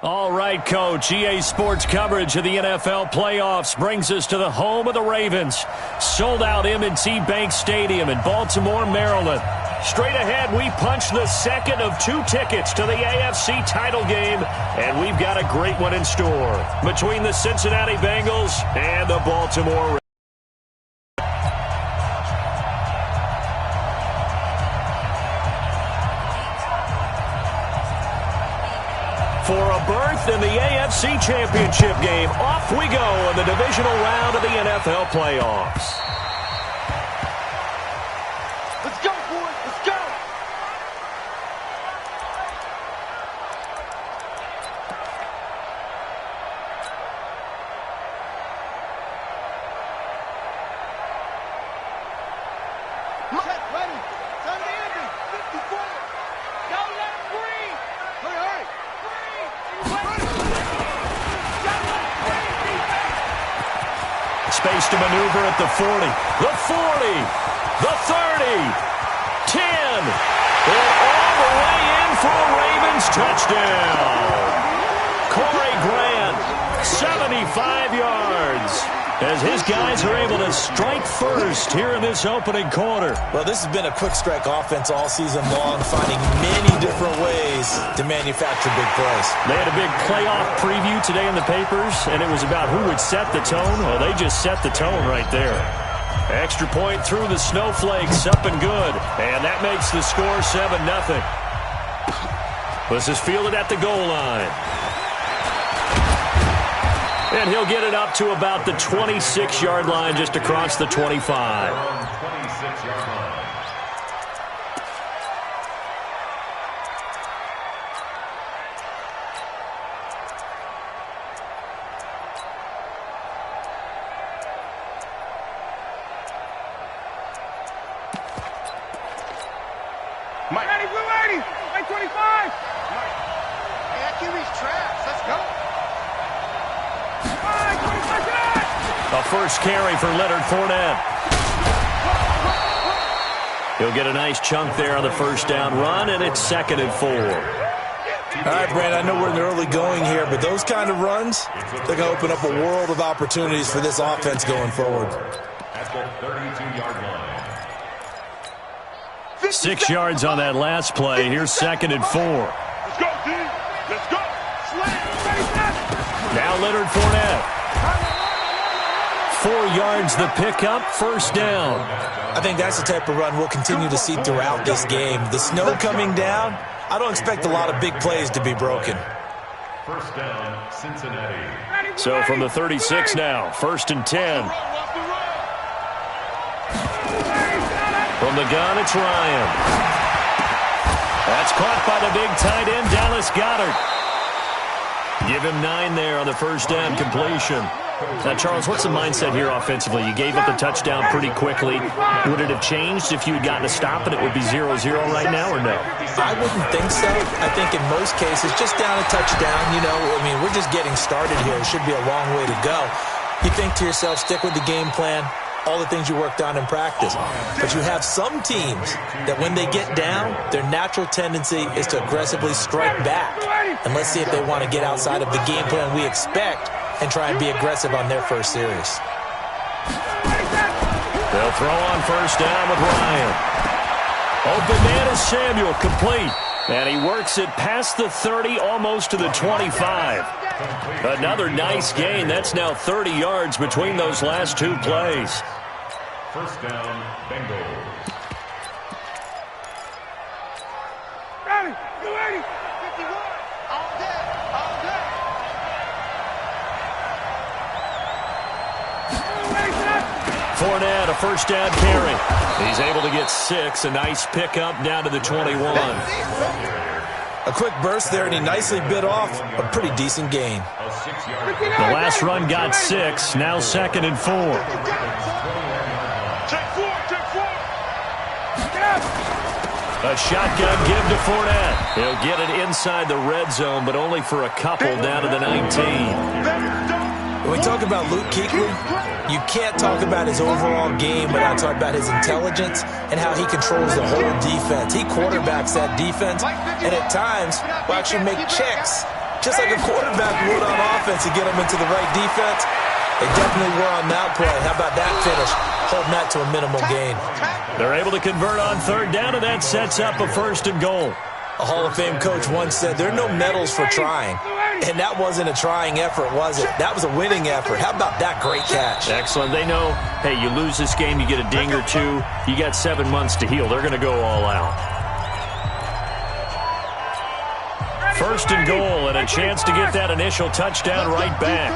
All right, Coach. EA Sports coverage of the NFL playoffs brings us to the home of the Ravens. Sold out M&T Bank Stadium in Baltimore, Maryland. Straight ahead, we punch the second of 2 tickets to the AFC title game, and we've got a great one in store between the Cincinnati Bengals and the Baltimore Ravens. For a berth in the AFC Championship game, off we go in the divisional round of the NFL playoffs. Let's go, boys. Let's go. Check, ready. Time to end it. 54. Don't let him breathe. Hurry. Space to maneuver at the 40, the 40, the 30, 10, and all the way in for a Ravens touchdown. Corey Grant, 75 yards, as his guys are able to strike first here in this opening quarter. Well, this has been a quick strike offense all season long, finding many different ways to manufacture big plays. They had a big playoff preview today in the papers, and it was about who would set the tone. Well, they just set the tone right there. Extra point through the snowflakes, up and good. And that makes the score 7-0. This is fielded at the goal line. And he'll get it up to about the 26-yard line, just across the 25. 26-yard line. Mike. Ready, blue 80. Mike 25. Mike. Hey, that QB's trash. Let's go. A first carry for Leonard Fournette. He'll get a nice chunk there on the first down run, and it's 2nd and 4. All right, Brandon, I know we're in the early going here, but those kind of runs, they're going to open up a world of opportunities for this offense going forward. At the 32-yard line. 6 yards on that last play. Here's 2nd and 4. Let's go, team. Let's go. Now Leonard Fournette. 4 yards the pickup, first down. I think that's the type of run we'll continue to see throughout this game. The snow coming down, I don't expect a lot of big plays to be broken. First down, Cincinnati. So from the 36 now, 1st and 10. From the gun, it's Ryan. That's caught by the big tight end, Dallas Goedert. Give him 9 there on the first down completion. Now, Charles, what's the mindset here offensively? You gave up the touchdown pretty quickly. Would it have changed if you had gotten a stop and it would be 0-0 right now, or no? I wouldn't think so. I think in most cases, just down a touchdown, we're just getting started here. It should be a long way to go. You think to yourself, stick with the game plan, all the things you worked on in practice. But you have some teams that when they get down, their natural tendency is to aggressively strike back. And let's see if they want to get outside of the game plan we expect and try and be aggressive on their first series. They'll throw on first down with Ryan. Open man is Samuel, complete. And he works it past the 30, almost to the 25. Another nice gain. That's now 30 yards between those last 2 plays. First down, Bengals. Ready, blue 80. 51. All day. All day. Fournette, a first down carry. He's able to get 6. A nice pickup down to the 21. A quick burst there, and he nicely bit off a pretty decent gain. The last run got 6. Now 2nd and 4. A shotgun give to Fournette. He'll get it inside the red zone, but only for a couple down to the 19. When we talk about Luke Kuechly, you can't talk about his overall game without talking about his intelligence and how he controls the whole defense. He quarterbacks that defense, and at times will actually make checks just like a quarterback would on offense to get them into the right defense. They definitely were on that play. How about that finish? Holding that to a minimal gain. They're able to convert on third down, and that sets up a 1st and goal. A Hall of Fame coach once said, there are no medals for trying. And that wasn't a trying effort, was it? That was a winning effort. How about that great catch? Excellent. They know, hey, you lose this game, you get a ding or two. You got 7 months to heal. They're going to go all out. 1st and goal, and a chance to get that initial touchdown right back.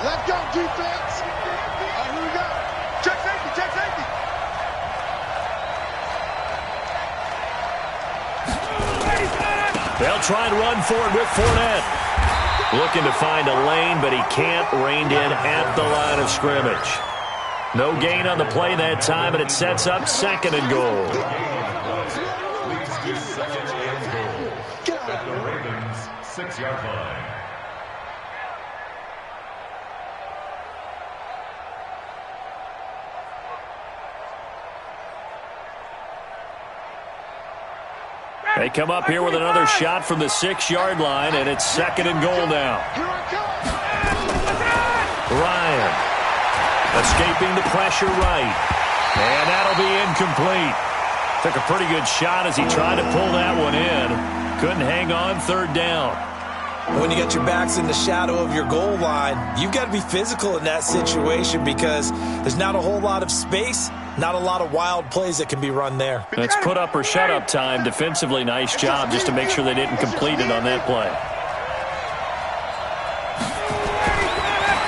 Let's go, defense. All right, here we go. Check safety, check safety. They'll try and run for it with Fournette. Looking to find a lane, but he can't. Reined in at the line of scrimmage. No gain on the play that time, and it sets up 2nd and goal. At the Ravens' 6-yard line. They come up here with another shot from the 6-yard line, and it's 2nd and goal now. Ryan escaping the pressure right, and that'll be incomplete. Took a pretty good shot as he tried to pull that one in. Couldn't hang on 3rd down. When you got your backs in the shadow of your goal line, you've got to be physical in that situation because there's not a whole lot of space, not a lot of wild plays that can be run there. That's put up or shut up time. Defensively, nice job just to make sure they didn't complete it on that play.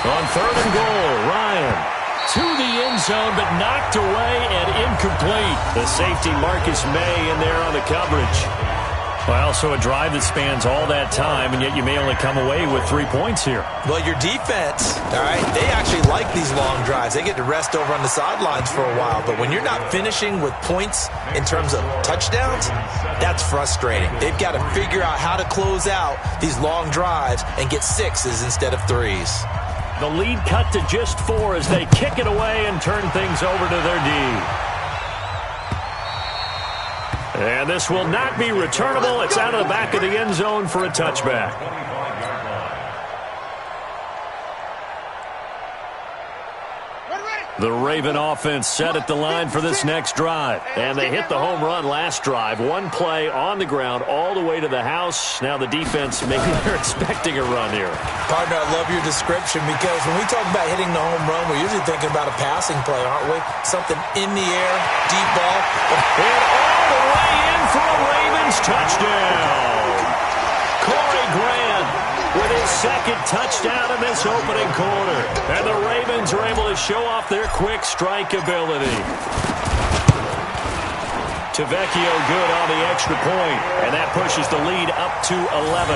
On 3rd and goal, Ryan to the end zone, but knocked away and incomplete. The safety, Marcus May, in there on the coverage. Well, so a drive that spans all that time, and yet you may only come away with 3 points here. Well, your defense, all right, they actually like these long drives. They get to rest over on the sidelines for a while. But when you're not finishing with points in terms of touchdowns, that's frustrating. They've got to figure out how to close out these long drives and get 6s instead of 3s. The lead cut to just 4 as they kick it away and turn things over to their D. And this will not be returnable. It's out of the back of the end zone for a touchback. The Raven offense set at the line for this next drive. And they hit the home run last drive. One play on the ground all the way to the house. Now the defense, maybe they're expecting a run here. Partner, I love your description because when we talk about hitting the home run, we're usually thinking about a passing play, aren't we? Something in the air, deep ball. And all the way in for a Ravens touchdown. Corey Grant with his 2nd touchdown in this opening quarter. And the Ravens are able to show off their quick strike ability. Tavecchio good on the extra point, and that pushes the lead up to 11.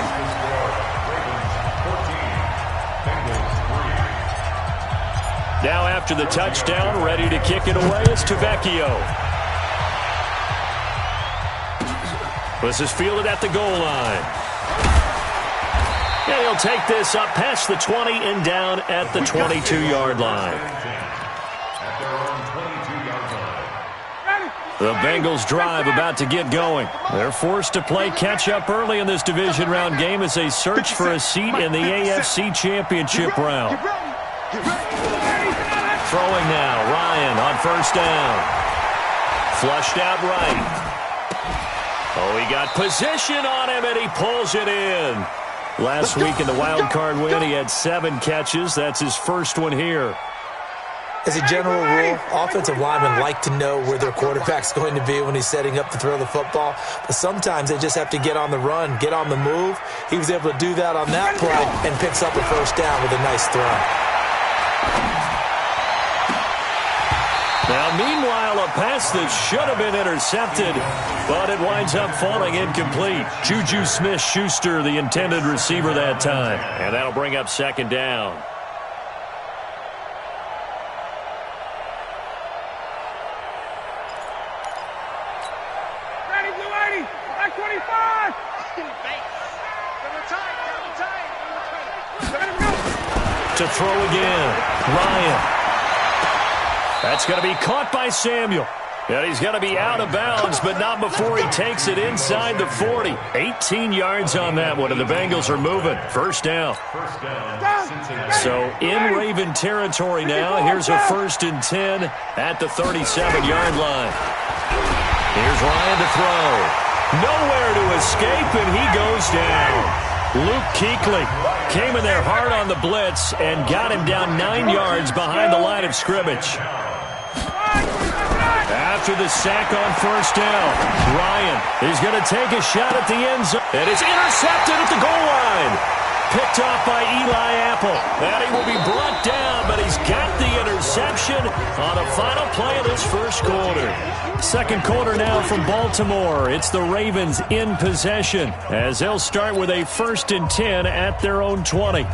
Now after the touchdown, ready to kick it away is Tavecchio. This is fielded at the goal line. And he'll take this up past the 20 and down at the 22-yard line. The Bengals drive about to get going. They're forced to play catch-up early in this division round game as they search for a seat in the AFC Championship round. Throwing now, Ryan on 1st down. Flushed out right. Oh, he got position on him, and he pulls it in. Last week in the wild card win, he had 7 catches. That's his first one here. As a general rule, offensive linemen like to know where their quarterback's going to be when he's setting up to throw the football. But sometimes they just have to get on the run, get on the move. He was able to do that on that play and picks up a 1st down with a nice throw. Now, meanwhile, a pass that should have been intercepted, but it winds up falling incomplete. Juju Smith-Schuster, the intended receiver that time. And that'll bring up 2nd down. Ready, Blue 80, back 25. To throw again, Ryan. That's going to be caught by Samuel. And he's going to be out of bounds, but not before he takes it inside the 40. 18 yards on that one, and the Bengals are moving. First down. So in Raven territory now. Here's a 1st and 10 at the 37-yard line. Here's Ryan to throw. Nowhere to escape, and he goes down. Luke Kuechly came in there hard on the blitz and got him down 9 yards behind the line of scrimmage. After the sack on 1st down, Ryan is going to take a shot at the end zone. And it's intercepted at the goal line. Picked off by Eli Apple. And he will be brought down, but he's got the interception on the final play of this first quarter. Second quarter now from Baltimore. It's the Ravens in possession as they'll start with a 1st and 10 at their own 20.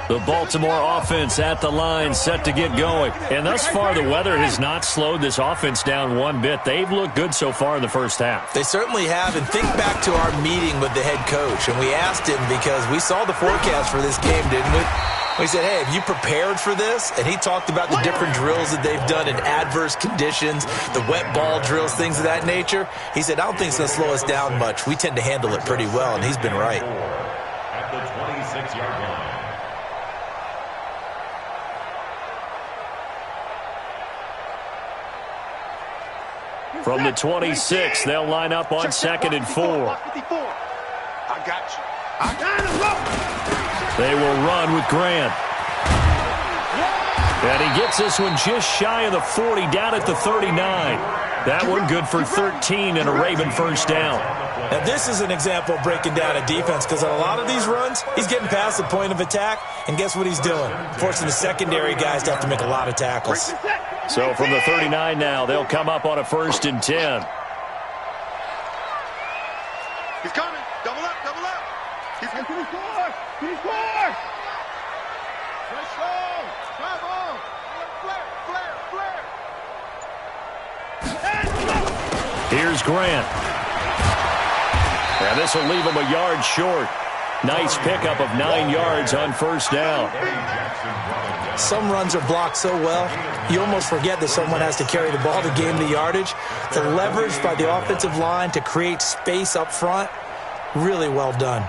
The Baltimore offense at the line, set to get going. And thus far, the weather has not slowed this offense down one bit. They've looked good so far in the first half. They certainly have. And think back to our meeting with the head coach. And we asked him because we saw the forecast for this game, didn't we? We said, hey, have you prepared for this? And he talked about the different drills that they've done in adverse conditions, the wet ball drills, things of that nature. He said, I don't think it's going to slow us down much. We tend to handle it pretty well, and he's been right. At the 26-yard line. From the 26, they'll line up on 2nd and 4. I got you. I got him. They will run with Grant. And he gets this one just shy of the 40, down at the 39. That one good for 13 and a Raven first down. Now, this is an example of breaking down a defense because on a lot of these runs, he's getting past the point of attack, and guess what he's doing? Forcing the secondary guys to have to make a lot of tackles. So from the 39 now, they'll come up on a 1st and 10. He's coming. Double up, double up. He's going to score. He scores. Let's go. Drive on. Flare. Here's Grant. And this will leave him a yard short. Nice pickup of 9 yards on 1st down. Some runs are blocked so well, you almost forget that someone has to carry the ball to gain the yardage. The leverage by the offensive line to create space up front, really well done.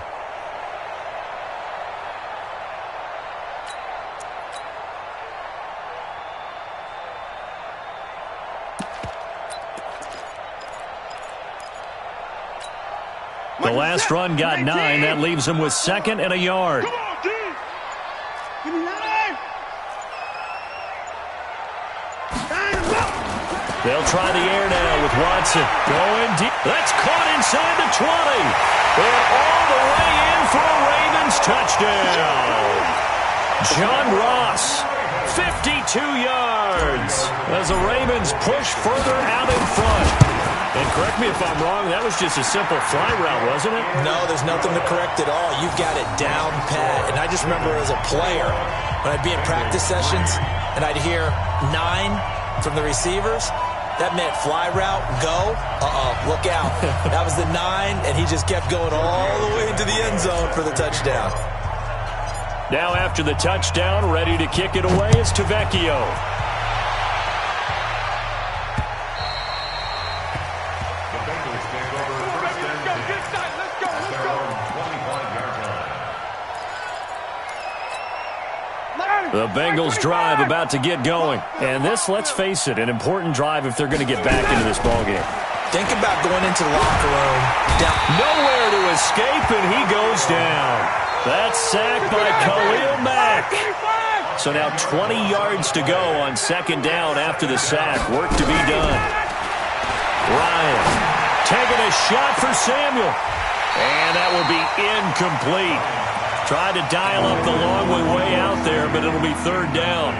The last run got 9. That leaves him with 2nd and a yard. Come on, D. Give me 9. They'll try the air now with Watson. Going deep. That's caught inside the 20. And all the way in for a Ravens touchdown. John Ross, 52 yards as the Ravens push further out in front. And correct me if I'm wrong, that was just a simple fly route, wasn't it? No, there's nothing to correct at all. You've got it down pat. And I just remember as a player, when I'd be in practice sessions and I'd hear 9 from the receivers, that meant fly route, go, look out. That was the 9, and he just kept going all the way into the end zone for the touchdown. Now after the touchdown, ready to kick it away is Tavecchio. The Bengals drive about to get going. And this, let's face it, an important drive if they're going to get back into this ballgame. Think about going into the locker room. Nowhere to escape, and he goes down. That's sacked by Khalil Mack. So now 20 yards to go on 2nd down after the sack. Work to be done. Ryan taking a shot for Samuel. And that will be incomplete. Tried to dial up the long way out there, but it'll be 3rd down.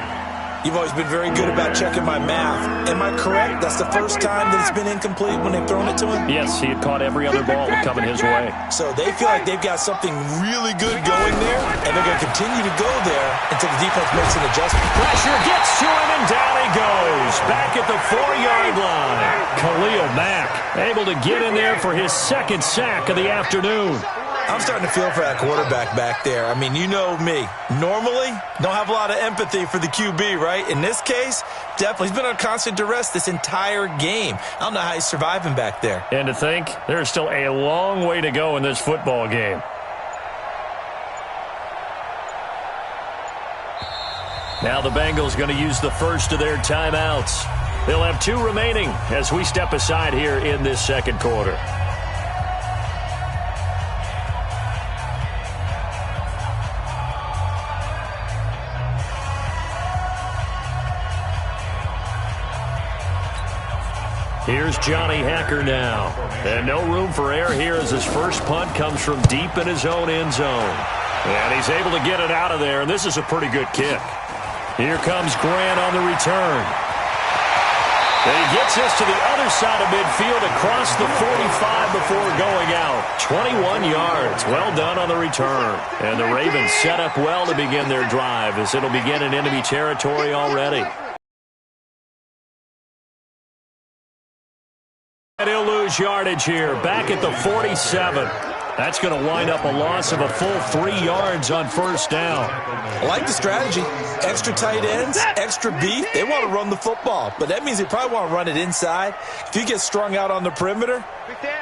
You've always been very good about checking my math. Am I correct? That's the first time that it's been incomplete when they've thrown it to him? Yes, he had caught every other ball coming his way. So they feel like they've got something really good going there, and they're going to continue to go there until the defense makes an adjustment. Pressure gets to him, and down he goes. Back at the 4-yard line. Khalil Mack able to get in there for his 2nd sack of the afternoon. I'm starting to feel for that quarterback back there. I mean, you know me. Normally, don't have a lot of empathy for the QB, right? In this case, definitely. He's been on constant duress this entire game. I don't know how he's surviving back there. And to think, there's still a long way to go in this football game. Now the Bengals going to use the first of their timeouts. They'll have 2 remaining as we step aside here in this second quarter. Here's Johnny Hacker now. And no room for error here as his first punt comes from deep in his own end zone. And he's able to get it out of there, and this is a pretty good kick. Here comes Grant on the return. And he gets us to the other side of midfield across the 45 before going out. 21 yards. Well done on the return. And the Ravens set up well to begin their drive as it'll begin in enemy territory already. And he'll lose yardage here. Back at the 47. That's going to wind up a loss of a full 3 yards on first down. I like the strategy. Extra tight ends, extra beef. They want to run the football, but that means they probably want to run it inside. If you get strung out on the perimeter,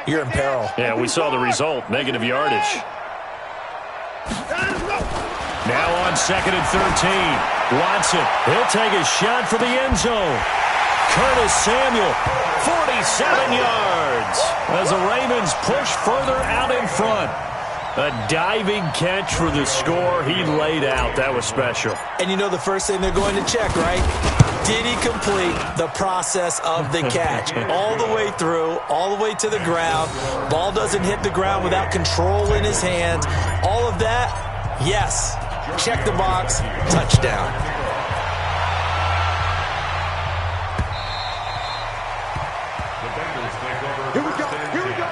you're in peril. Yeah, we saw the result. Negative yardage. Now on 2nd and 13. Watson, he'll take a shot for the end zone. Curtis Samuel, 47 yards as the Ravens push further out in front. A diving catch for the score. He laid out. That was special. And you know the first thing they're going to check, right? Did he complete the process of the catch? All the way through, all the way to the ground. Ball doesn't hit the ground without control in his hands. All of that, yes. Check the box, touchdown. Here we go. Here we go.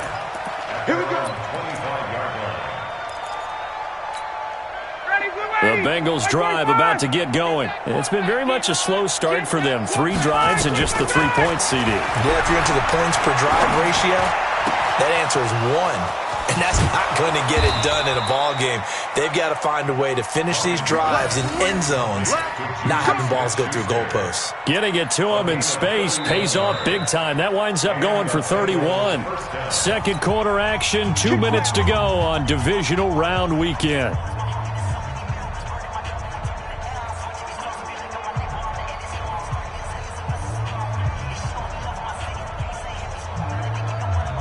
Here we go. The Bengals drive about to get going. It's been very much a slow start for them. 3 drives and just the 3 points, CD. Yeah, if you're into the points per drive ratio, that answer is 1. And that's not going to get it done in a ball game. They've got to find a way to finish these drives in end zones, not having balls go through goalposts. Getting it to him in space pays off big time. That winds up going for 31. Second quarter action, 2 minutes to go on divisional round weekend.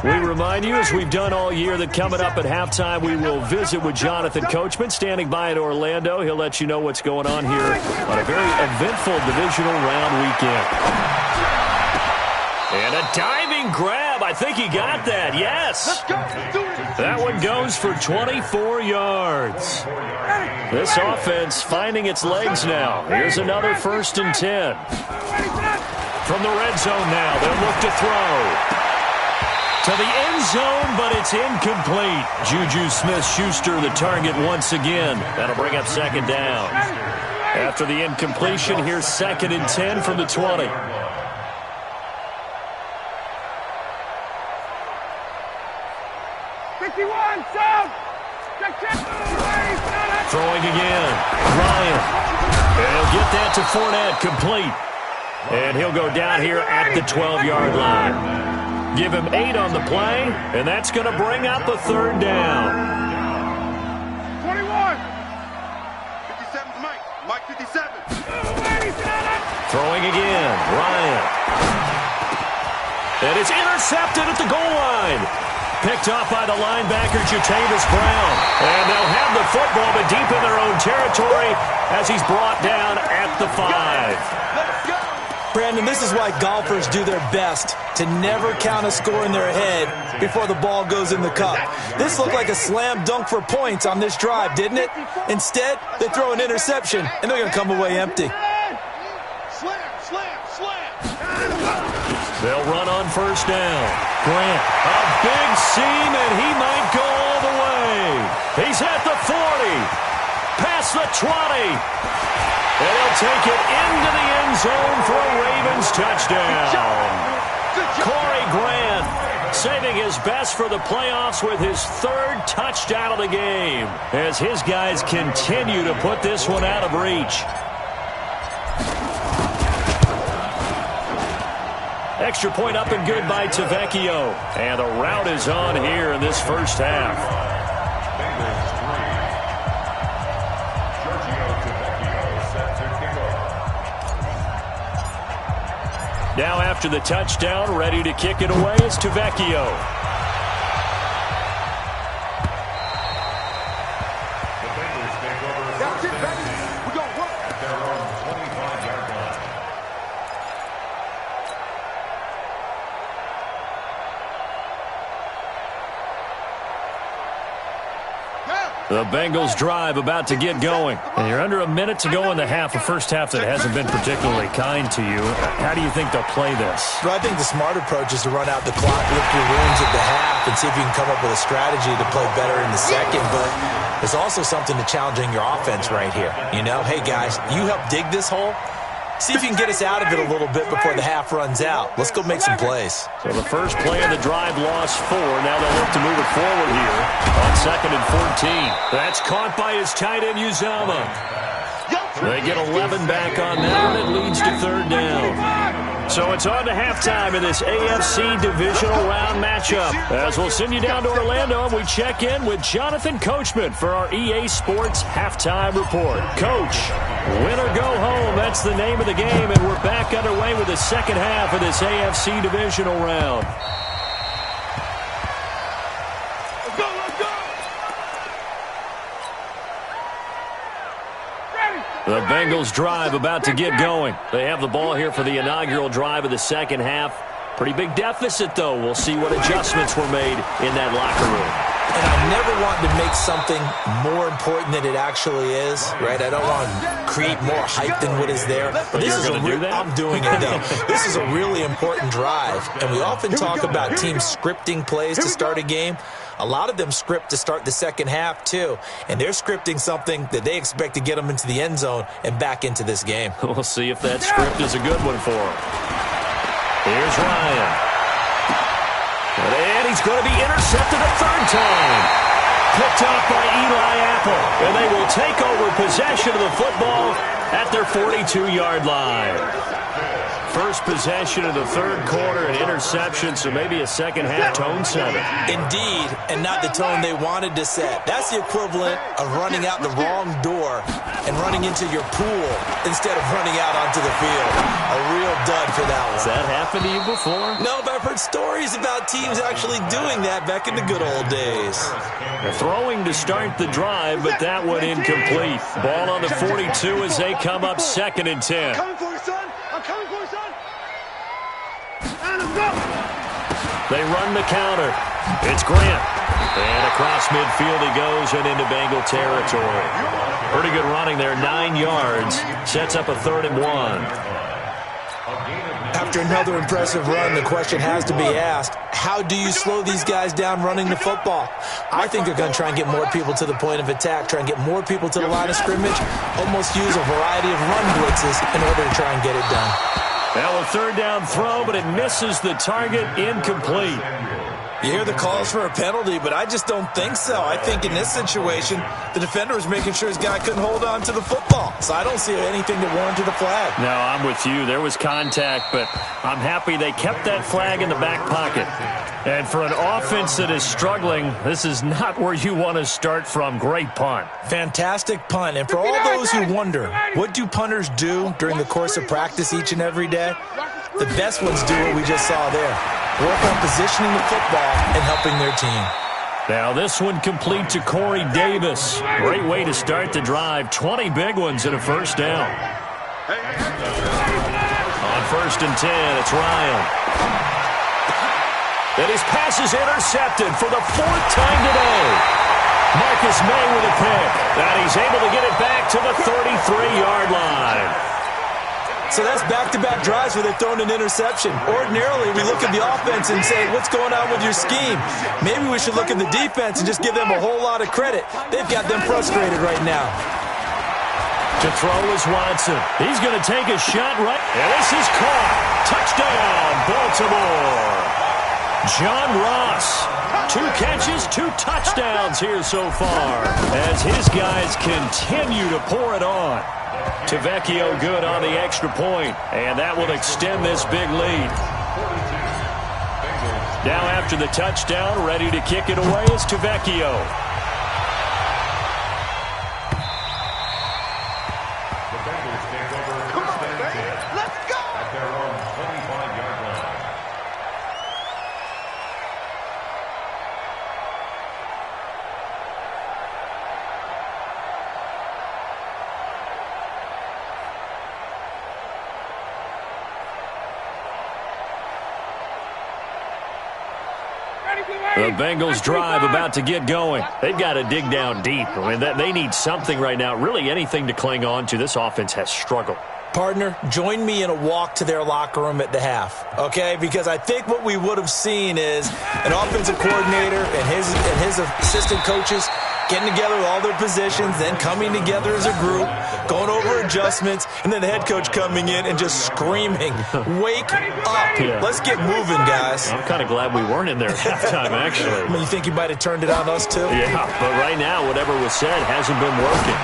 We remind you, as we've done all year, that coming up at halftime, we will visit with Jonathan Coachman, standing by in Orlando. He'll let you know what's going on here on a very eventful divisional round weekend. And a diving grab. I think he got that. Yes. That one goes for 24 yards. This offense finding its legs now. Here's another 1st and 10. From the red zone now, they'll look to throw. To the end zone, but it's incomplete. Juju Smith-Schuster, the target once again. That'll bring up 2nd down. After the incompletion, here's 2nd and 10 from the 20. Throwing again. Ryan. And he'll get that to Fournette, complete. And he'll go down here at the 12-yard line. Give him 8 on the play, and that's going to bring up a 3rd down. 21. 57's Mike. Mike 57. Throwing again. Ryan. And it's intercepted at the goal line. Picked off by the linebacker, Jatavis Brown. And they'll have the football, but deep in their own territory as he's brought down at the 5. Brandon, this is why golfers do their best to never count a score in their head before the ball goes in the cup. This looked like a slam dunk for points on this drive, didn't it? Instead, they throw an interception, and they're going to come away empty. They'll run on 1st down. Grant, a big seam, and he might go all the way. He's at the 40, past the 20. And he'll take it into the end zone for a Ravens touchdown. Corey Grant saving his best for the playoffs with his third touchdown of the game as his guys continue to put this one out of reach. Extra point up and good by Tavecchio. And the route is on here in this first half. Now after the touchdown, ready to kick it away is Tavecchio. That's it, baby. We're going to work at their own 25-yard line. The Bengals drive about to get going. And you're under a minute to go in the half, a first half that hasn't been particularly kind to you. How do you think they'll play this? Well, I think the smart approach is to run out the clock, lift your wounds at the half, and see if you can come up with a strategy to play better in the second. But there's also something to challenging your offense right here. You know, hey, guys, you help dig this hole. See if you can get us out of it a little bit before the half runs out. Let's go make some plays. So the first play of the drive lost 4. Now they'll look to move it forward here on 2nd and 14. That's caught by his tight end, Uzama. They get 11 back on that, and it leads to 3rd down. So it's on to halftime in this AFC divisional round matchup. As we'll send you down to Orlando, and we check in with Jonathan Coachman for our EA Sports Halftime Report. Coach, win or go home, that's the name of the game, and we're back underway with the second half of this AFC divisional round. Let's go, let's go. The Bengals drive about to get going. They have the ball here for the inaugural drive of the second half. Pretty big deficit, though. We'll see what adjustments were made in that locker room. And I never want to make something more important than it actually is, right? I don't want to create more hype than what is there. But this is I'm doing it, though. This is a really important drive. And we often talk about teams scripting plays to start a game. A lot of them script to start the second half, too. And they're scripting something that they expect to get them into the end zone and back into this game. We'll see if that script is a good one for them. Here's Ryan. And he's going to be intercepted a 3rd time. Picked off by Eli Apple. And they will take over possession of the football at their 42-yard line. First possession of the 3rd quarter, an interception, so maybe a second-half tone setter. Indeed, and not the tone they wanted to set. That's the equivalent of running out the wrong door and running into your pool instead of running out onto the field. A real dud for that one. Has that happened to you before? No, but I've heard stories about teams actually doing that back in the good old days. They're throwing to start the drive, but that one incomplete. Ball on the 42 as they come up 2nd and 10. I'm coming for you, son. I'm coming for you, son. And let's go. They run the counter. It's Grant. And across midfield he goes and into Bengal territory. Pretty good running there, 9 yards. Sets up a 3rd and 1. After another impressive run, the question has to be asked, how do you slow these guys down running the football? I think they're going to try and get more people to the point of attack, try and get more people to the line of scrimmage, almost use a variety of run blitzes in order to try and get it done. Now a 3rd down throw, but it misses the target, incomplete. You hear the calls for a penalty, but I just don't think so. I think in this situation, the defender was making sure his guy couldn't hold on to the football. So I don't see anything that warranted a flag. No, I'm with you. There was contact, but I'm happy they kept that flag in the back pocket. And for an offense that is struggling, this is not where you want to start from. Great punt. Fantastic punt. And for all those who wonder, what do punters do during the course of practice each and every day? The best ones do what we just saw there. Work on positioning the football and helping their team. Now this one complete to Corey Davis. Great way to start the drive. 20 big ones and a 1st down. On 1st and 10, it's Ryan. And his pass is intercepted for the 4th time today. Marcus May with a pick. And he's able to get it back to the 33-yard line. So that's back-to-back drives where they've thrown an interception. Ordinarily, we look at the offense and say, what's going on with your scheme? Maybe we should look at the defense and just give them a whole lot of credit. They've got them frustrated right now. To throw is Watson. He's going to take a shot right. And this is caught. Touchdown, Baltimore. John Ross, 2 catches, 2 touchdowns here so far as his guys continue to pour it on. Tavecchio good on the extra point, and that will extend this big lead. Now after the touchdown, ready to kick it away is Tavecchio. The Bengals take over first and 10. Let's go! At their own 25-yard line. The Bengals drive about to get going. They've got to dig down deep. I mean, they need something right now, really anything to cling on to. This offense has struggled. Partner, join me in a walk to their locker room at the half, okay? Because I think what we would have seen is an offensive coordinator and his assistant coaches getting together with all their positions, then coming together as a group, going over adjustments, and then the head coach coming in and just screaming, wake up. Yeah. Let's get moving, guys. I'm kind of glad we weren't in there at halftime, actually. I mean, you think you might have turned it on us, too? Yeah, but right now, whatever was said hasn't been working.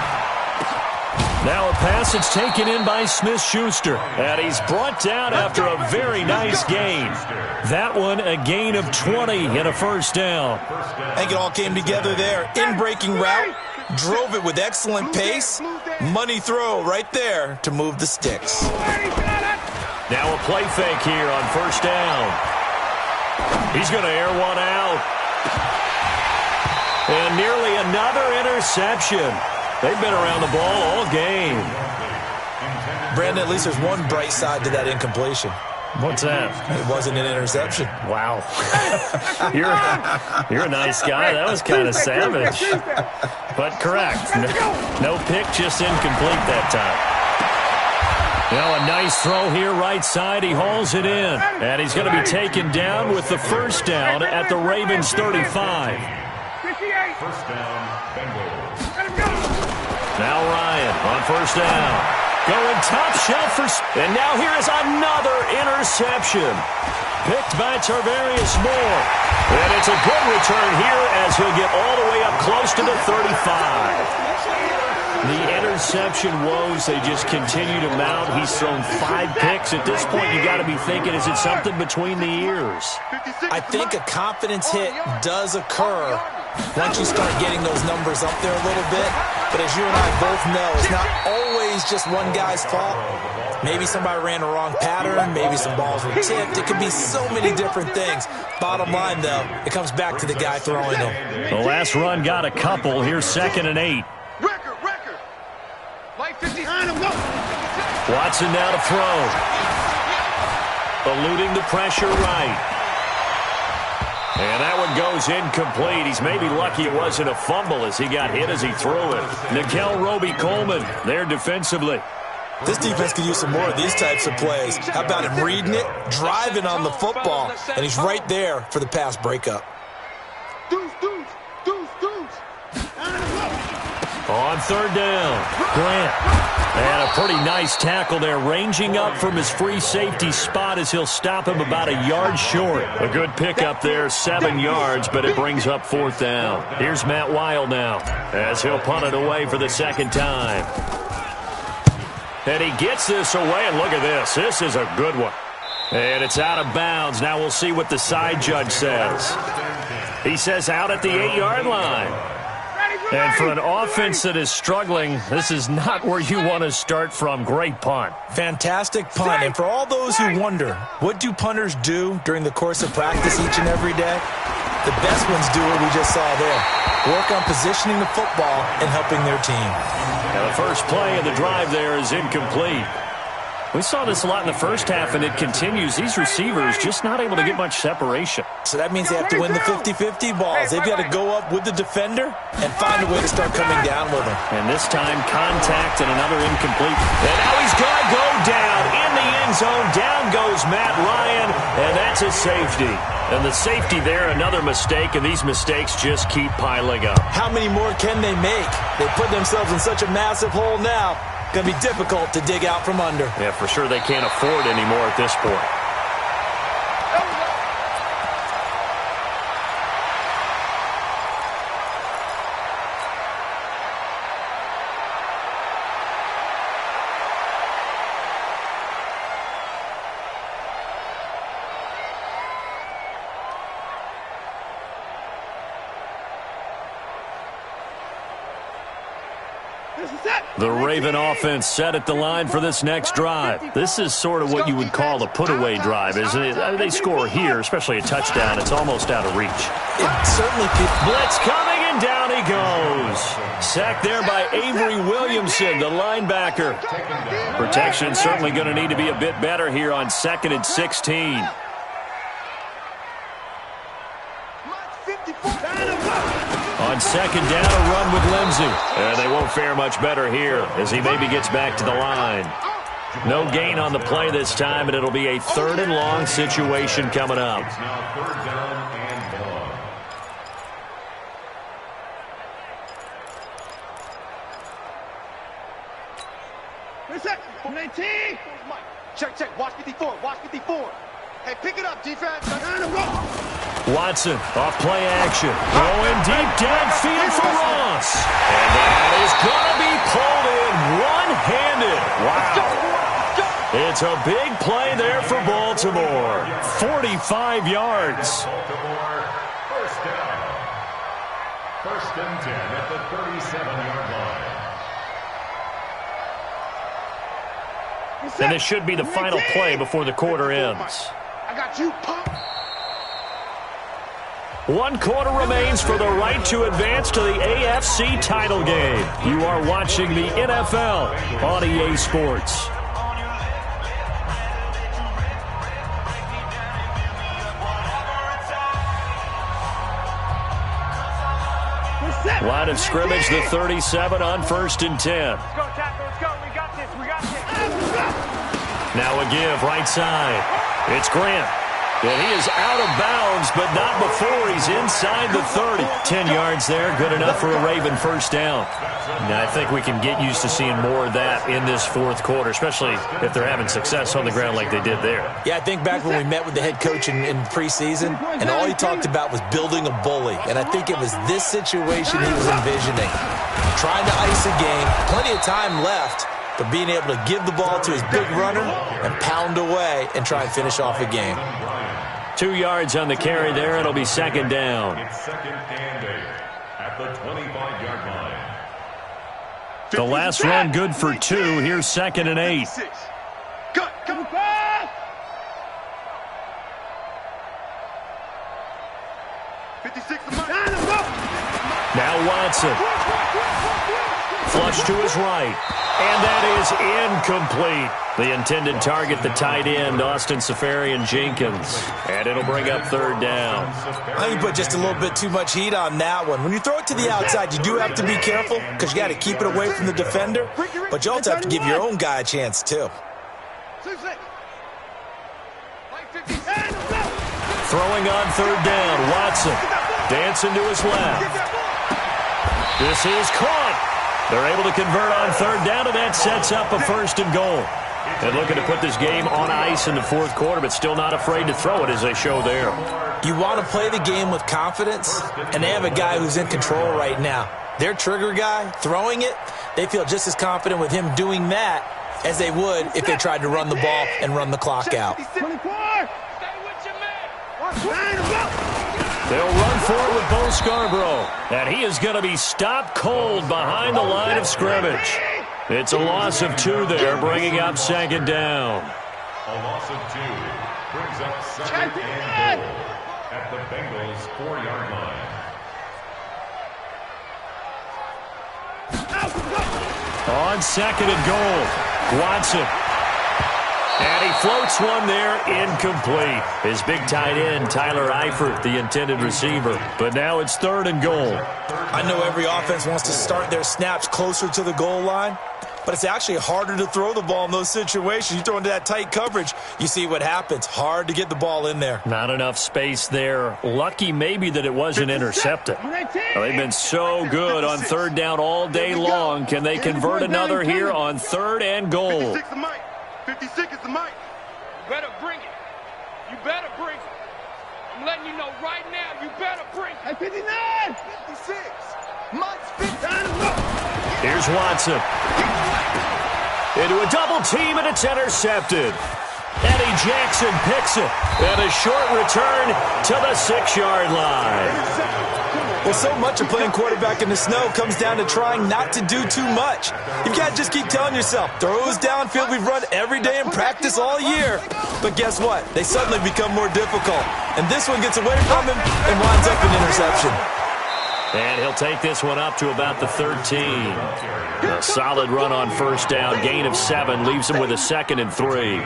Now a pass that's taken in by Smith-Schuster. And he's brought down after a very nice gain. That one a gain of 20 and a first down. I think it all came together there. In-breaking route, drove it with excellent pace. Money throw right there to move the sticks. Now a play fake here on first down. He's going to air one out. And nearly another interception. They've been around the ball all game. Brandon, at least there's one bright side to that incompletion. What's that? It wasn't an interception. Wow. You're a nice guy. That was kind of savage. But correct. No pick, just incomplete that time. Now a nice throw here right side. He hauls it in. And he's going to be taken down with the first down at the Ravens 35. First down, Bengals. Now Ryan on first down. Going top shelf for... And now here is another interception. Picked by Tarvarius Moore. And it's a good return here as he'll get all the way up close to the 35. The interception woes, they just continue to mount. He's thrown 5 picks. At this point, you got to be thinking, is it something between the ears? I think a confidence hit does occur once you start getting those numbers up there a little bit. But as you and I both know, it's not always just one guy's fault. Maybe somebody ran the wrong pattern. Maybe some balls were tipped. It could be so many different things. Bottom line, though, it comes back to the guy throwing them. The last run got a couple. Here's 2nd and 8. Record. Light 59, Watson now to throw. Eluding the pressure right. And that one goes incomplete. He's maybe lucky it wasn't a fumble as he got hit as he threw it. Nickel Roby-Coleman there defensively. This defense could use some more of these types of plays. How about him reading it, driving on the football, and he's right there for the pass breakup. On third down, Grant. And a pretty nice tackle there, ranging up from his free safety spot as he'll stop him about a yard short. A good pickup there, 7 yards, but it brings up 4th down. Here's Matt Weil now as he'll punt it away for the 2nd time. And he gets this away, and look at this. This is a good one. And it's out of bounds. Now we'll see what the side judge says. He says out at the 8-yard line. And for an offense that is struggling, this is not where you want to start from. Great punt. Fantastic punt. And for all those who wonder, what do punters do during the course of practice each and every day? The best ones do what we just saw there. Work on positioning the football and helping their team. Now the first play of the drive there is incomplete. We saw this a lot in the first half, and it continues. These receivers just not able to get much separation. So that means they have to win the 50-50 balls. They've got to go up with the defender and find a way to start coming down with him. And this time, contact and another incomplete. And now he's going to go down in the end zone. Down goes Matt Ryan, and that's a safety. And the safety there, another mistake, and these mistakes just keep piling up. How many more can they make? They put themselves in such a massive hole now. Going to be difficult to dig out from under. Yeah, for sure they can't afford anymore at this point. The Raven offense set at the line for this next drive. This is sort of what you would call a put-away drive, isn't it? They score here, especially a touchdown. It's almost out of reach. It certainly blitz coming, and down he goes. Sacked there by Avery Williamson, the linebacker. Protection certainly going to need to be a bit better here on 2nd and 16. On 2nd down, a run with Lindsey. And they won't fare much better here as he maybe gets back to the line. No gain on the play this time, and it'll be a 3rd and long situation coming up. It's now 3rd down and long. 19. Check. Watch 54. Watch 54. Hey, pick it up, defense. Watson, off play action. Going deep downfield for Ross. And that is going to be pulled in one-handed. Wow. It's a big play there for Baltimore. 45 yards. Baltimore, 1st down. 1st and 10 at the 37-yard line. And this should be the final play before the quarter ends. I got you, pump. 1 quarter remains for the right to advance to the AFC title game. You are watching the NFL on EA Sports. Line of scrimmage, the 37 on 1st and 10. Let's go, Tackle. Let's go. We got this. Now a give, right side. It's Grant. And he is out of bounds, but not before he's inside the 30. 10 yards there, good enough for a Raven 1st down. Now, I think we can get used to seeing more of that in this 4th quarter, especially if they're having success on the ground like they did there. Yeah, I think back when we met with the head coach in preseason, and all he talked about was building a bully. And I think it was this situation he was envisioning. Trying to ice a game, plenty of time left, but being able to give the ball to his big runner and pound away and try and finish off a game. 2 yards on the carry there. It'll be 2nd down. It's 2nd and 8 at the 25-yard line. The last run good for 2. Here's 2nd and 8. Come on. 56. Now Watson. Flush to his right. And that is incomplete. The intended target, the tight end, Austin Safarian-Jenkins. And it'll bring up 3rd down. I think you put just a little bit too much heat on that one. When you throw it to the outside, you do have to be careful because you got to keep it away from the defender. But you also have to give your own guy a chance, too. Throwing on 3rd down, Watson. Dancing to his left. This is caught. They're able to convert on 3rd down, and that sets up a 1st and goal. And looking to put this game on ice in the 4th quarter, but still not afraid to throw it as they show there. You want to play the game with confidence, and they have a guy who's in control right now. Their trigger guy, throwing it, they feel just as confident with him doing that as they would if they tried to run the ball and run the clock out. They'll run forward with Bo Scarborough. And he is going to be stopped cold behind the line of scrimmage. It's a loss of 2 there, bringing up 2nd down. A loss of 2 brings up 2nd and goal at the Bengals' 4-yard line. On 2nd and goal, Watson. And he floats one there, incomplete. His big tight end, Tyler Eifert, the intended receiver. But now it's 3rd and goal. I know every offense wants to start their snaps closer to the goal line, but it's actually harder to throw the ball in those situations. You throw into that tight coverage, you see what happens. Hard to get the ball in there. Not enough space there. Lucky maybe that it wasn't intercepted. They've been so good on 3rd down all day long. Can they convert another here on 3rd and goal? 56 is the mic. You better bring it. You better bring it. I'm letting you know right now, you better bring it. 59. 56. Mike's 59. Here's Watson. Into a double team, and it's intercepted. Eddie Jackson picks it. And a short return to the 6-yard line. Well, so much of playing quarterback in the snow comes down to trying not to do too much. You've got to just keep telling yourself, throws downfield we've run every day in practice all year. But guess what? They suddenly become more difficult. And this one gets away from him and winds up an interception. And he'll take this one up to about the 13. A solid run on first down. Gain of 7 leaves him with a 2nd and 3.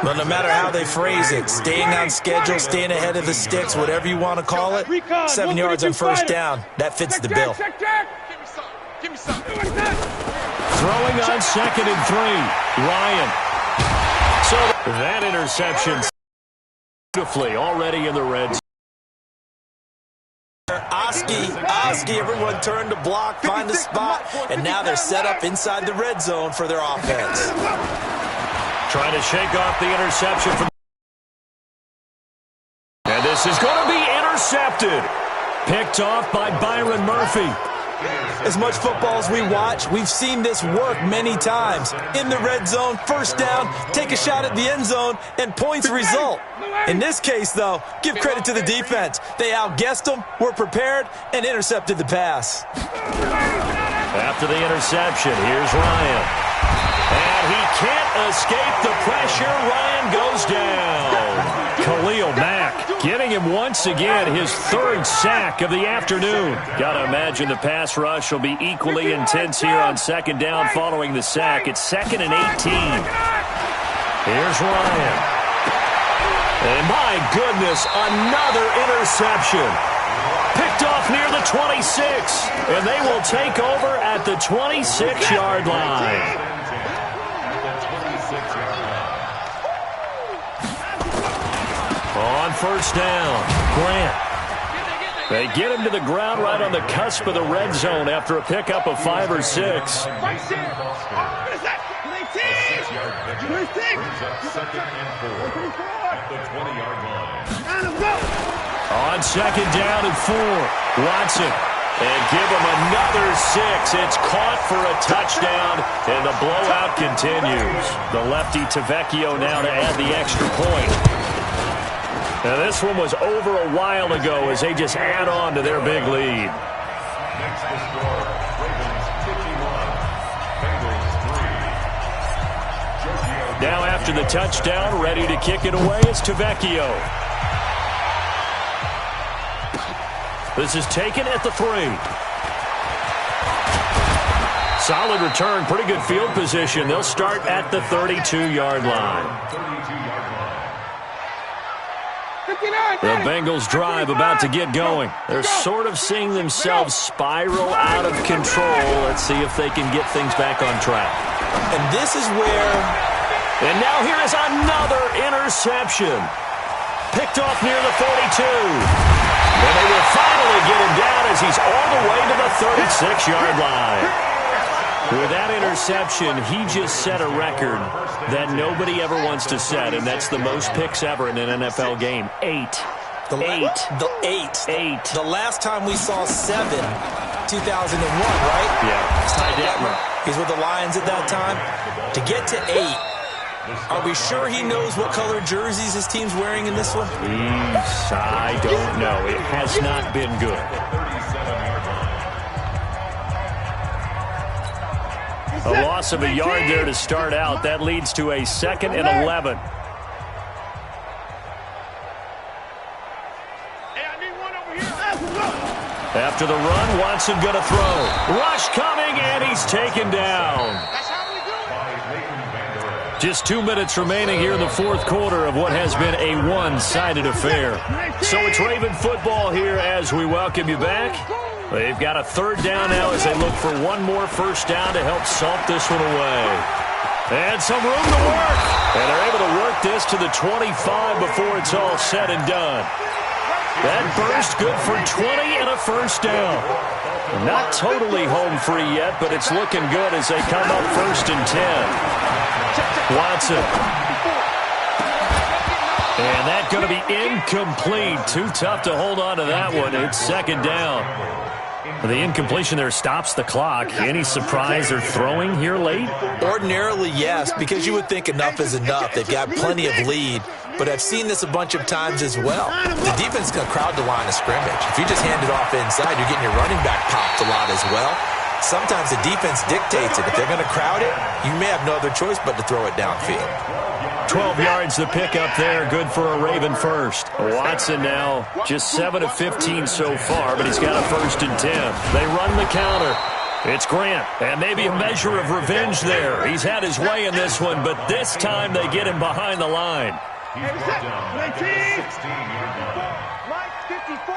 Well, no matter how they phrase it, staying on schedule, staying ahead of the sticks, whatever you want to call it, 7 yards on first down, that fits the bill. Give me some. Throwing on 2nd and 3. Ryan. So that interception beautifully already in the red zone. Oski, everyone turned to block, find the spot, and now they're set up inside the red zone for their offense. Trying to shake off the interception from. And this is going to be intercepted. Picked off by Byron Murphy. As much football as we watch, we've seen this work many times. In the red zone, first down, take a shot at the end zone, and points result. In this case, though, give credit to the defense. They outguessed them, were prepared, and intercepted the pass. After the interception, here's Ryan. And he can't escape the pressure. Ryan goes down. Khalil Mack getting him once again his 3rd sack of the afternoon. Got to imagine the pass rush will be equally intense here on 2nd down following the sack. It's 2nd and 18. Here's Ryan. And my goodness, another interception. Picked off near the 26. And they will take over at the 26-yard line. On first down, Grant. They get him to the ground right on the cusp of the red zone after a pickup of 5 or 6. On 2nd down and 4, Watson. And give him another 6. It's caught for a touchdown, and the blowout continues. The lefty Tavecchio now to add the extra point. Now this one was over a while ago as they just add on to their big lead. Next to score, Ravens 51, Bengals 3. Now after the touchdown, ready to kick it away is Tavecchio. This is taken at the 3. Solid return, pretty good field position. They'll start at the 32-yard line. The Bengals drive about to get going. They're sort of seeing themselves spiral out of control. Let's see if they can get things back on track. And this is where. And now here is another interception. Picked off near the 42. And they will finally get him down as he's all the way to the 36-yard line. With that interception, he just set a record that nobody ever wants to set, and that's the most picks ever in an NFL game. 8. The 8. The last time we saw 7, 2001, right? Yeah. Ty Detmer. He's with the Lions at that time. To get to 8, are we sure he knows what color jerseys his team's wearing in this one? I don't know. It has not been good. A loss of a yard there to start out. That leads to a 2nd and 11. After the run, Watson going to throw. Rush coming, and he's taken down. Just 2 minutes remaining here in the 4th quarter of what has been a one-sided affair. So it's Raven football here as we welcome you back. They've got a 3rd down now as they look for one more first down to help salt this one away. And some room to work. And they're able to work this to the 25 before it's all said and done. That burst good for 20 and a first down. Not totally home free yet, but it's looking good as they come up 1st and 10. Watson. And that's going to be incomplete. Too tough to hold on to that one. It's 2nd down. The incompletion there stops the clock. Any surprise they're throwing here late? Ordinarily, yes, because you would think enough is enough. They've got plenty of lead, but I've seen this a bunch of times as well. The defense is going to crowd the line of scrimmage. If you just hand it off inside, you're getting your running back popped a lot as well. Sometimes the defense dictates it. If they're going to crowd it, you may have no other choice but to throw it downfield. 12 yards the pickup there. Good for a Raven first. Watson now just 7 of 15 so far, but he's got a 1st and 10. They run the counter. It's Grant, and maybe a measure of revenge there. He's had his way in this one, but this time they get him behind the line. He's brought down at the 16-yard line. Mike, 54.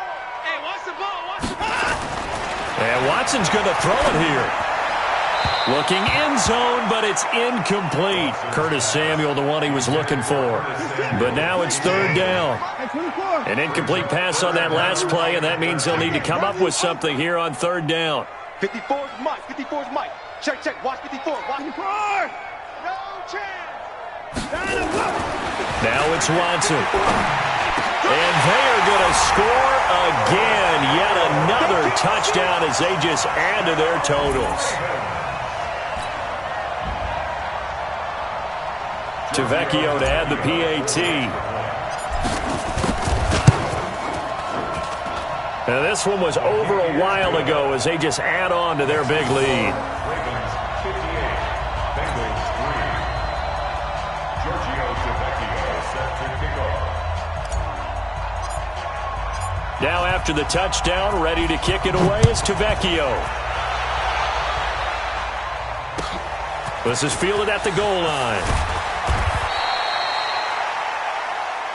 Hey, watch the ball, watch the ball. And Watson's going to throw it here. Looking end zone, but it's incomplete. Curtis Samuel, the one he was looking for. But now it's 3rd down. An incomplete pass on that last play, and that means they'll need to come up with something here on 3rd down. 54 is Mike, 54 is Mike. Check, check, watch 54, watch 54. No chance. Now it's Watson. And they are going to score again. Yet another touchdown as they just add to their totals. Tavecchio to add the PAT. Now this one was over a while ago as they just add on to their big lead. Ravens 58, Bengals 3. Giorgio Tavecchio set to kick off. Now after the touchdown, ready to kick it away is Tavecchio. This is fielded at the goal line.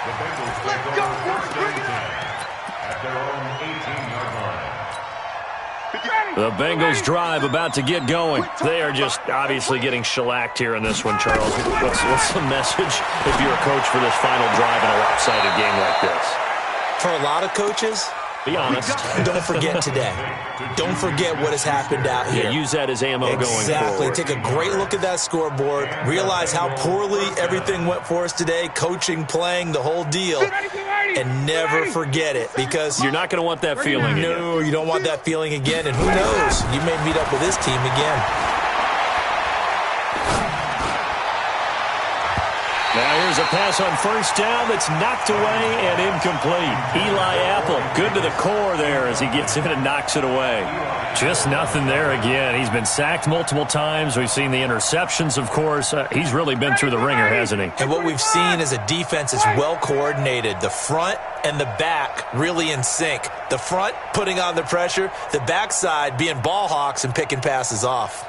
The Bengals take over 1st and 10 at their own 18-yard line. The Bengals drive about to get going. They are just obviously getting shellacked here in this one, Charles. What's the message if you're a coach for this final drive in a lopsided game like this? For a lot of coaches, be honest. Don't forget today. Don't forget what has happened out here. Yeah, use that as ammo going forward. Exactly. Take a great look at that scoreboard. Realize how poorly everything went for us today. Coaching, playing, the whole deal. And never forget it, because you're not going to want that feeling. No, you don't want that feeling again. And who knows? You may meet up with this team again. Now here's a pass on 1st down that's knocked away and incomplete. Eli Apple, good to the core there as he gets in and knocks it away. Just nothing there again. He's been sacked multiple times. We've seen the interceptions, of course. He's really been through the ringer, hasn't he? And what we've seen is a defense that's well coordinated. The front and the back really in sync. The front putting on the pressure, the backside being ball hawks and picking passes off.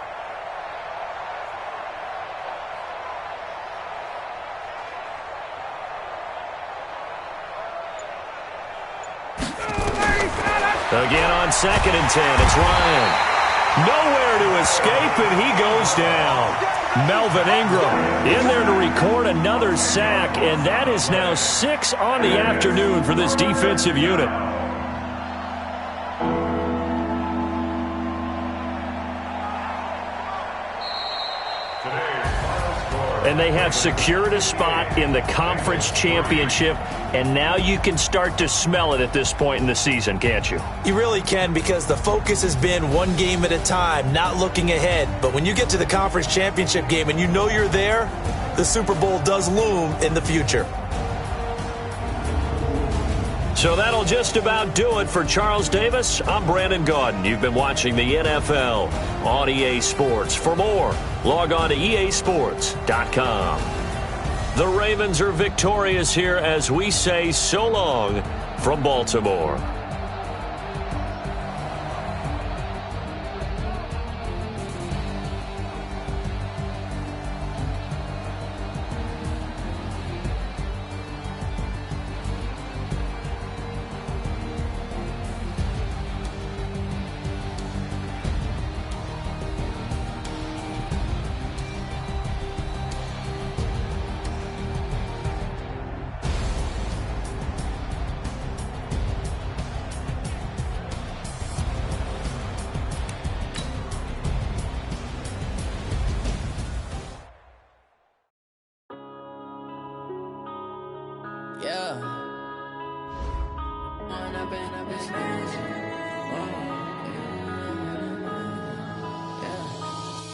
Again on 2nd and 10, it's Ryan. Nowhere to escape, and he goes down. Melvin Ingram in there to record another sack, and that is now 6 on the afternoon for this defensive unit. And they have secured a spot in the conference championship, and now you can start to smell it at this point in the season, can't you? You really can, because the focus has been one game at a time, not looking ahead. But when you get to the conference championship game and you know you're there, the Super Bowl does loom in the future. So that'll just about do it for Charles Davis. I'm Brandon Gaudin. You've been watching the NFL on EA Sports. For more, log on to easports.com. The Ravens are victorious here as we say so long from Baltimore.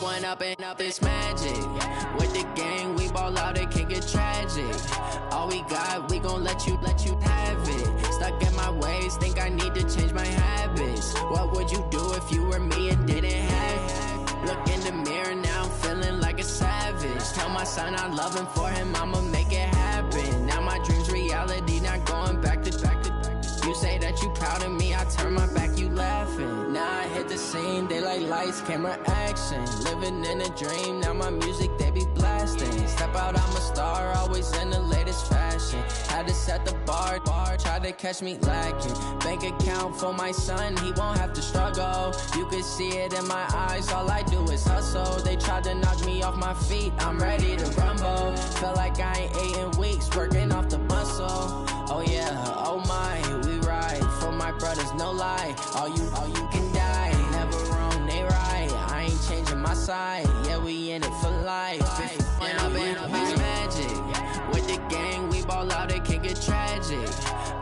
one up and up, it's magic. With the gang, we ball out, it can get tragic. All we got, we gon' let you have it. Stuck in my ways, think I need to change my habits. What would you do if you were me and didn't have it? Look in the mirror now, I'm feeling like a savage. Tell my son I love him, for him I'ma make it happen. Now my dream's reality, not going back to. You say that you proud of me, I turn my back, you laughing. Now I hit the scene, they like lights, camera, action. Living in a dream, now my music, they be blasting. Step out, I'm a star, always in the latest fashion. Had to set the bar, try to catch me lacking. Bank account for my son, he won't have to struggle. You can see it in my eyes, all I do is hustle. They tried to knock me off my feet, I'm ready to rumble. Felt like I ain't ate in weeks, working off the muscle. Oh yeah, oh my, we ride for my brothers, no lie. All you can die, never wrong, they right. I ain't changing my side, yeah, we in it for life. And up and up, it's magic. With the gang, we ball out, it can get tragic.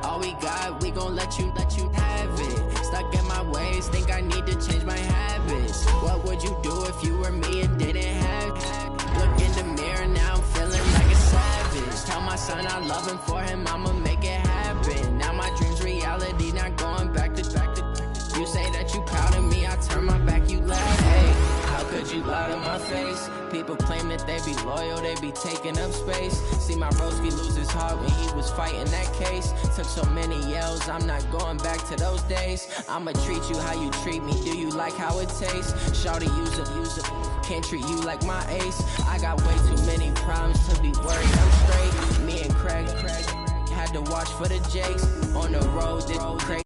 All we got, we gon' let you have it. Stuck in my ways, think I need to change my habits. What would you do if you were me and didn't have it? Look in the mirror, now I'm feeling like a savage. Tell my son I love him, for him I'ma make it happen. Now my dream's reality, not going back to. You say that you proud of me, I turn my back, you laugh. Hey, how could you lie to my face? People claim that they be loyal, they be taking up space. See my broski lose his heart when he was fighting that case. Took so many yells, I'm not going back to those days. I'ma treat you how you treat me, do you like how it tastes? Shawty, use up, can't treat you like my ace. I got way too many problems to be worried, I'm straight. Me and Craig had to watch for the Jakes on the road, this crazy.